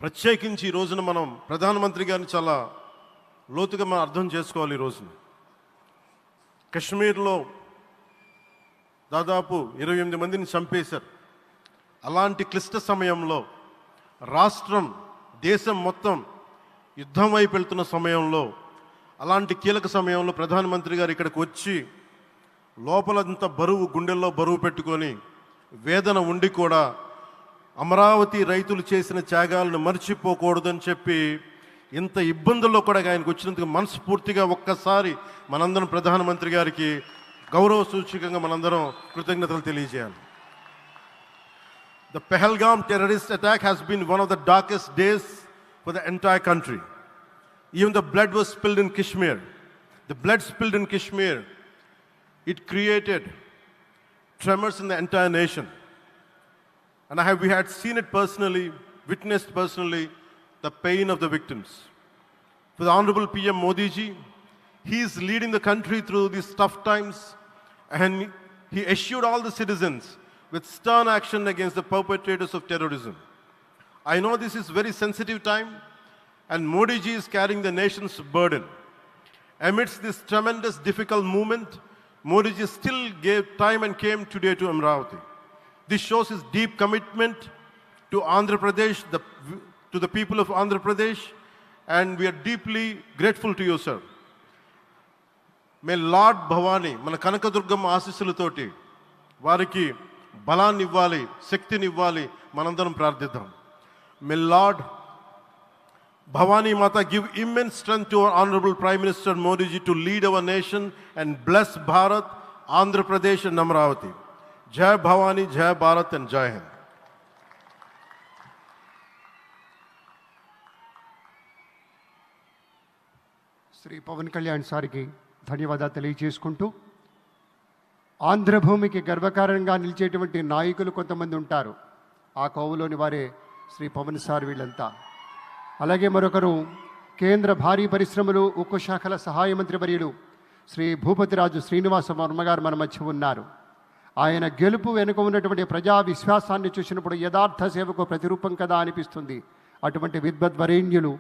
ప్రత్యేకించి ఈ రోజున మనం ప్రధానమంత్రి గారిని చాలా లోతుగా మనం అర్థం చేసుకోవాలి. ఈ రోజున కశ్మీర్లో దాదాపు 28 మందిని చంపేశారు. అలాంటి క్లిష్ట సమయంలో రాష్ట్రం దేశం మొత్తం యుద్ధం వైపు వెళ్తున్న సమయంలో, అలాంటి కీలక సమయంలో ప్రధానమంత్రి గారు ఇక్కడికి వచ్చి లోపలంతా బరువు, గుండెల్లో బరువు పెట్టుకొని వేదన ఉండి కూడా అమరావతి రైతులు చేసిన త్యాగాలను మర్చిపోకూడదని చెప్పి ఇంత ఇబ్బందుల్లో కూడా ఆయనకు వచ్చినందుకు మనస్ఫూర్తిగా ఒక్కసారి మనందరం ప్రధానమంత్రి గారికి గౌరవ సూచకంగా మనందరం కృతజ్ఞతలు తెలియజేయాలి. The Pahalgam terrorist attack has been one of the darkest days for the entire country. Even the blood was spilled in Kashmir. The blood spilled in Kashmir, it created tremors in the entire nation. And we had seen it personally, witnessed personally, the pain of the victims. For the Honorable PM Modi ji, he is leading the country through these tough times, and he assured all the citizens with stern action against the perpetrators of terrorism. I know this is very sensitive time, and Modi ji is carrying the nation's burden. Amidst this tremendous difficult movement, Modi ji still gave time and came today to Amravati. This shows his deep commitment to Andhra Pradesh, to the people of Andhra Pradesh, and we are deeply grateful to you, sir. May Lord Bhavani, మన కనకదుర్గమ్మ ఆశీస్సులతోటి వారికి బలాన్ని ఇవ్వాలి, శక్తిని ఇవ్వాలి, మనందరం ప్రార్థిద్దాం. May Lord Bhavani Mata give immense strength to our Honorable Prime Minister Modi ji to lead our nation and bless Bharat, Andhra Pradesh and Amravati. Jai Bhavani, Jai Bharat and Jai Hind. Shri Pawan Kalyan సార్కి ధన్యవాదాలు తెలియజేసుకుంటూ, ఆంధ్రభూమికి గర్వకారణంగా నిలిచేటువంటి నాయకులు కొంతమంది ఉంటారు. ఆ కోవలోని వారే Shri Pawan sir వీళ్ళంతా. అలాగే మరొకరు కేంద్ర భారీ పరిశ్రమలు ఉక్కు శాఖల సహాయ మంత్రి వర్యులు శ్రీ భూపతిరాజు శ్రీనివాస వర్మ గారు మన మధ్య ఉన్నారు. ఆయన గెలుపు వెనుక ఉన్నటువంటి ప్రజా విశ్వాసాన్ని చూసినప్పుడు యథార్థ సేవకు ప్రతిరూపం కదా అనిపిస్తుంది. అటువంటి విద్వద్వరేణ్యులు